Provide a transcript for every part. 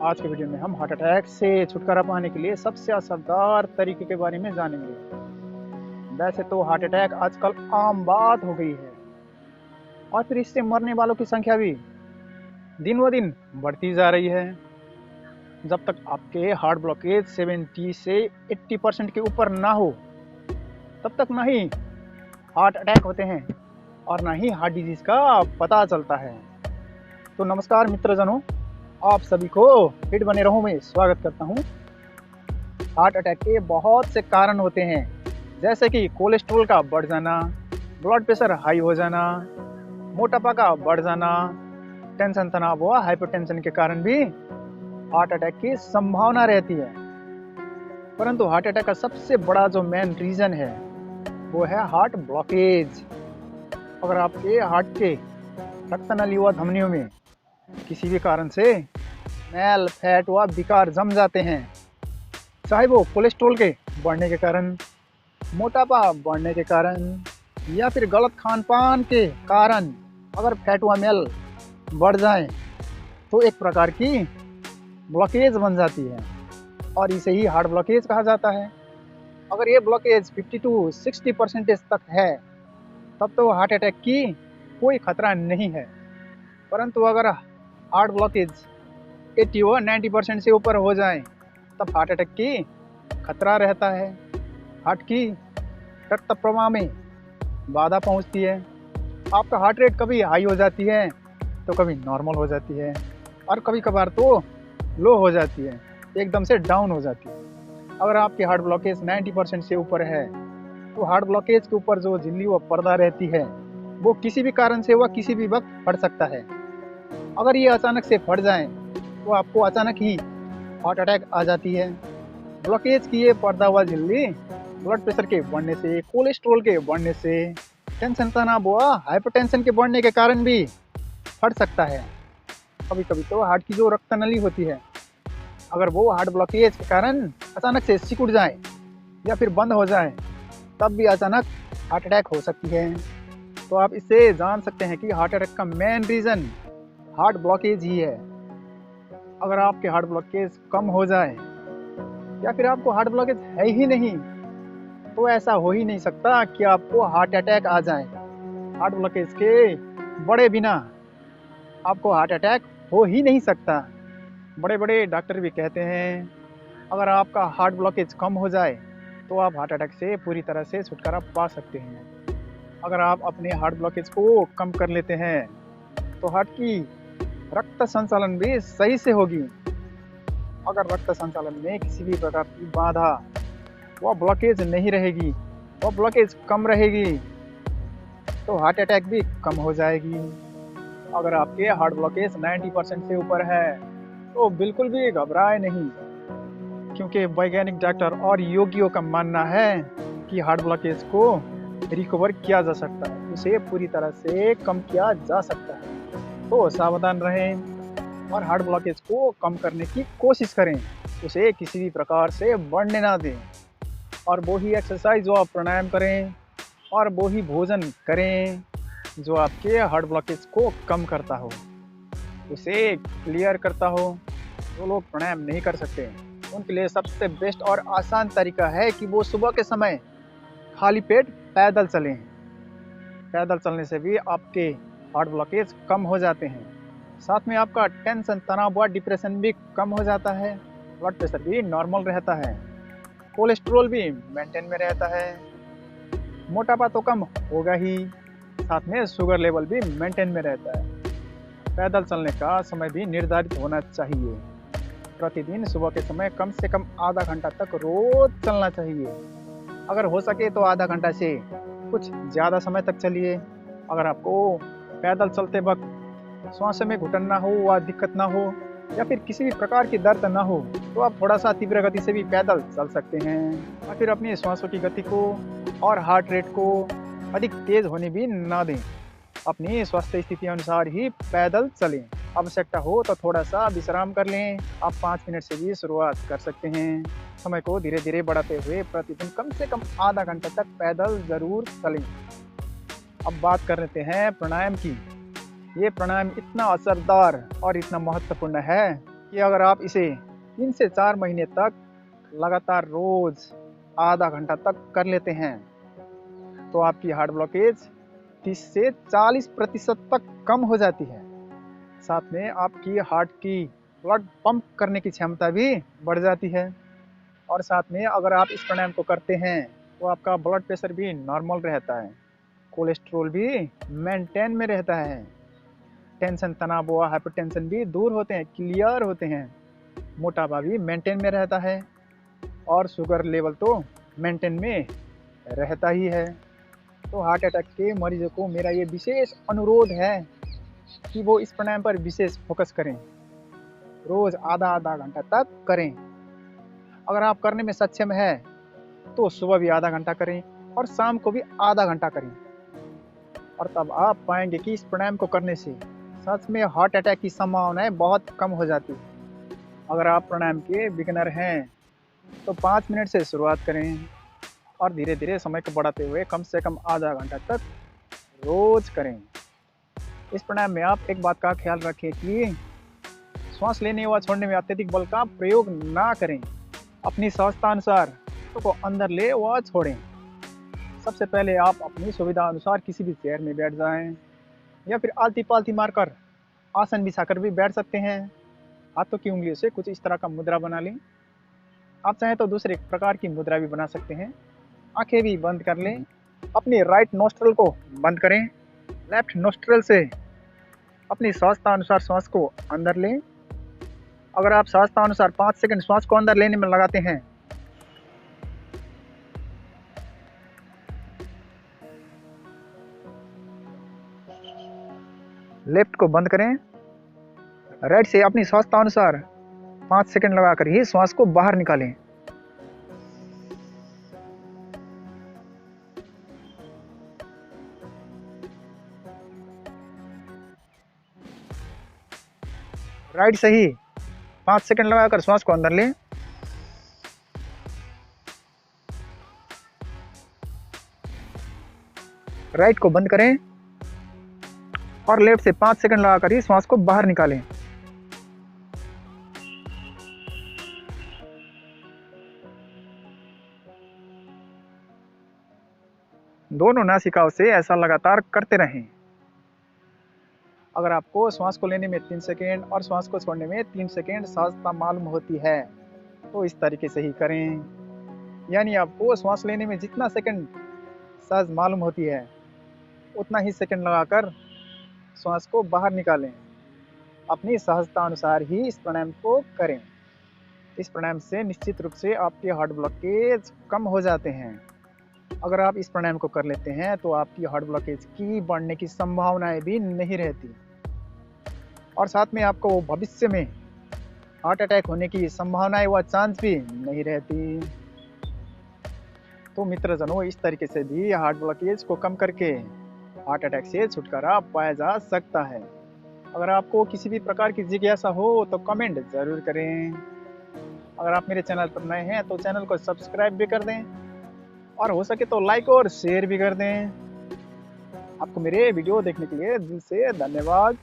आज के वीडियो में हम हार्ट अटैक से छुटकारा पाने के लिए सबसे असरदार तरीके के बारे में जानेंगे। वैसे तो हार्ट अटैक आजकल आम बात हो गई है और फिर इससे मरने वालों की संख्या भी दिन ब दिन बढ़ती जा रही है। जब तक आपके हार्ट ब्लॉकेज 70 से 80% के ऊपर ना हो तब तक ना ही हार्ट अटैक होते हैं और ना ही हार्ट डिजीज का पता चलता है। तो नमस्कार मित्रजनों, आप सभी को फिट बने रहो में स्वागत करता हूं। हार्ट अटैक के बहुत से कारण होते हैं, जैसे कि कोलेस्ट्रॉल का बढ़ जाना, ब्लड प्रेशर हाई हो जाना, मोटापा का बढ़ जाना, टेंशन तनाव व हाइपरटेंशन के कारण भी हार्ट अटैक की संभावना रहती है। परंतु हार्ट अटैक का सबसे बड़ा जो मेन रीजन है वो है हार्ट ब्लॉकेज। अगर आपके हार्ट के रक्तनली व धमनियों में किसी भी कारण से मैल, फैट व विकार जम जाते हैं, चाहे वो कोलेस्ट्रॉल के बढ़ने के कारण, मोटापा बढ़ने के कारण या फिर गलत खान पान के कारण अगर फैट व मैल बढ़ जाए तो एक प्रकार की ब्लॉकेज बन जाती है और इसे ही हार्ट ब्लॉकेज कहा जाता है। अगर ये ब्लॉकेज 50 to 60% तक है तब तो हार्ट अटैक की कोई खतरा नहीं है। परंतु अगर हार्ट ब्लॉकेज 80 व 90% से ऊपर हो जाए तब हार्ट अटैक की खतरा रहता है। हार्ट की रक्त प्रवाह में बाधा पहुंचती है। आपका हार्ट रेट कभी हाई हो जाती है तो कभी नॉर्मल हो जाती है और कभी कभार तो लो हो जाती है, एकदम से डाउन हो जाती है। अगर आपकी हार्ट ब्लॉकेज 90% से ऊपर है तो हार्ट ब्लॉकेज के ऊपर जो झिल्ली व पर्दा रहती है वो किसी भी कारण से वह किसी भी वक्त फट सकता है। अगर ये अचानक से फट जाए तो आपको अचानक ही हार्ट अटैक आ जाती है। ब्लॉकेज की ये पर्दा व झिल्ली ब्लड प्रेशर के बढ़ने से, कोलेस्ट्रॉल के बढ़ने से, टेंशन तनाव व हाइपरटेंशन के बढ़ने के कारण भी फट सकता है। कभी कभी तो हार्ट की जो रक्तनली होती है, अगर वो हार्ट ब्लॉकेज के कारण अचानक से सिकुड़ जाए या फिर बंद हो जाए तब भी अचानक हार्ट अटैक हो सकती है। तो आप इससे जान सकते हैं कि हार्ट अटैक का मेन रीज़न हार्ट ब्लॉकेज ही है। अगर आपके हार्ट ब्लॉकेज कम हो जाए या फिर आपको हार्ट ब्लॉकेज है ही नहीं तो ऐसा हो ही नहीं सकता कि आपको हार्ट अटैक आ जाए। हार्ट ब्लॉकेज के बढ़े बिना आपको हार्ट अटैक हो ही नहीं सकता। बड़े बड़े डॉक्टर भी कहते हैं अगर आपका हार्ट ब्लॉकेज कम हो जाए तो आप हार्ट अटैक से पूरी तरह से छुटकारा पा सकते हैं। अगर आप अपने हार्ट ब्लॉकेज को कम कर लेते हैं तो हार्ट की रक्त संचालन भी सही से होगी। अगर रक्त संचालन में किसी भी प्रकार की बाधा व ब्लॉकेज नहीं रहेगी, वह ब्लॉकेज कम रहेगी तो हार्ट अटैक भी कम हो जाएगी। अगर आपके हार्ट ब्लॉकेज 90% से ऊपर है तो बिल्कुल भी घबराए नहीं, क्योंकि वैज्ञानिक डॉक्टर और योगियों का मानना है कि हार्ट ब्लॉकेज को रिकवर किया जा सकता है, उसे पूरी तरह से कम किया जा सकता है। तो सावधान रहें और हार्ट ब्लॉकेज को कम करने की कोशिश करें, उसे किसी भी प्रकार से बढ़ने ना दें और वो ही एक्सरसाइज व प्राणायाम करें और वो ही भोजन करें जो आपके हार्ट ब्लॉकेज को कम करता हो, उसे क्लियर करता हो। जो लोग प्राणायाम नहीं कर सकते उनके लिए सबसे बेस्ट और आसान तरीका है कि वो सुबह के समय खाली पेट पैदल चलें। पैदल चलने से भी आपके हार्ट ब्लॉकेज कम हो जाते हैं। साथ में आपका टेंशन, तनाव व डिप्रेशन भी कम हो जाता है, ब्लड प्रेशर भी नॉर्मल रहता है, कोलेस्ट्रॉल भी मेंटेन में रहता है, मोटापा तो कम होगा ही, साथ में शुगर लेवल भी मेंटेन में रहता है। पैदल चलने का समय भी निर्धारित होना चाहिए। प्रतिदिन सुबह के समय कम से कम आधा घंटा तक रोज चलना चाहिए। अगर हो सके तो आधा घंटा से कुछ ज़्यादा समय तक चलिए। अगर आपको पैदल चलते वक्त सांस में घुटन ना हो व दिक्कत ना हो या फिर किसी भी प्रकार की दर्द ना हो तो आप थोड़ा सा तीव्र गति से भी पैदल चल सकते हैं और फिर अपनी सांसों की गति को और हार्ट रेट को अधिक तेज होने भी ना दें। अपनी स्वास्थ्य स्थिति अनुसार ही पैदल चलें। आवश्यकता हो तो थोड़ा सा विश्राम कर लें। आप 5 मिनट से भी शुरुआत कर सकते हैं। समय को धीरे धीरे बढ़ाते हुए प्रतिदिन कम से कम आधा घंटा तक पैदल जरूर चलें। अब बात कर लेते हैं प्राणायाम की। ये प्राणायाम इतना असरदार और इतना महत्वपूर्ण है कि अगर आप इसे 3 से 4 महीने तक लगातार रोज आधा घंटा तक कर लेते हैं तो आपकी हार्ट ब्लॉकेज 30 से 40% तक कम हो जाती है। साथ में आपकी हार्ट की ब्लड पंप करने की क्षमता भी बढ़ जाती है। और साथ में अगर आप इस प्राणायाम को करते हैं तो आपका ब्लड प्रेशर भी नॉर्मल रहता है, कोलेस्ट्रॉल भी मेंटेन में रहता है, टेंशन तनाव व हाइपरटेंशन भी दूर होते हैं, क्लियर होते हैं, मोटापा भी मेंटेन में रहता है और शुगर लेवल तो मेंटेन में रहता ही है। तो हार्ट अटैक के मरीजों को मेरा ये विशेष अनुरोध है कि वो इस प्राणायाम पर विशेष फोकस करें, रोज आधा आधा घंटा तक करें। अगर आप करने में सक्षम है तो सुबह भी आधा घंटा करें और शाम को भी आधा घंटा करें, और तब आप पाएंगे कि इस प्राणायाम को करने से सच में हार्ट अटैक की संभावनाएं बहुत कम हो जाती है। अगर आप प्राणायाम के बिगिनर हैं तो 5 मिनट से शुरुआत करें और धीरे धीरे समय को बढ़ाते हुए कम से कम आधा घंटा तक रोज करें। इस प्राणायाम में आप एक बात का ख्याल रखें कि श्वास लेने व छोड़ने में अत्यधिक बल का प्रयोग ना करें। अपनी सहजतानुसार को अंदर ले व छोड़ें। सबसे पहले आप अपनी सुविधा अनुसार किसी भी चेयर में बैठ जाएं या फिर आलती पालती मारकर आसन बिछाकर भी बैठ सकते हैं। हाथों की उंगलियों से कुछ इस तरह का मुद्रा बना लें। आप चाहें तो दूसरे प्रकार की मुद्रा भी बना सकते हैं। आंखें भी बंद कर लें। अपनी राइट नोस्ट्रल को बंद करें। लेफ्ट नोस्ट्रल से अपनी सहजता अनुसार श्वास को अंदर लें। अगर आप सहजता अनुसार 5 सेकंड श्वास को अंदर लेने में लगाते हैं लेफ्ट को बंद करें। राइट से अपनी सहजता अनुसार 5 सेकंड लगाकर ही श्वास को बाहर निकालें। राइट से ही 5 सेकंड लगाकर श्वास को अंदर लें। राइट को बंद करें और लेफ्ट से 5 सेकंड लगाकर ही श्वास को बाहर निकालें। दोनों नासिकाओं से ऐसा लगातार करते रहें। अगर आपको श्वास को लेने में 3 सेकेंड और श्वास को छोड़ने में 3 सेकेंड सहजता मालूम होती है तो इस तरीके से ही करें। यानी आपको श्वास लेने में जितना सेकंड सहज मालूम होती है उतना ही सेकंड लगाकर श्वास को बाहर निकालें। अपनी सहजता अनुसार ही इस प्राणायाम को करें। इस प्राणायाम से निश्चित रूप से आपके हार्ट ब्लॉकेज कम हो जाते हैं। अगर आप इस प्राणायाम को कर लेते हैं तो आपकी हार्ट ब्लॉकेज की बढ़ने की संभावनाएं भी नहीं रहती और साथ में आपको भविष्य में हार्ट अटैक होने की संभावनाएं व चांस भी नहीं रहती। तो मित्रजनों, इस तरीके से भी हार्ट ब्लॉकेज को कम करके हार्ट अटैक से छुटकारा पाया जा सकता है। अगर आपको किसी भी प्रकार की जिज्ञासा हो तो कमेंट जरूर करें। अगर आप मेरे चैनल पर नए हैं तो चैनल को सब्सक्राइब भी कर दें और हो सके तो लाइक और शेयर भी कर दें। आपको मेरे वीडियो देखने के लिए दिल से धन्यवाद।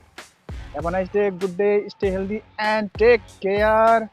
Have a nice day, good day, stay healthy and take care.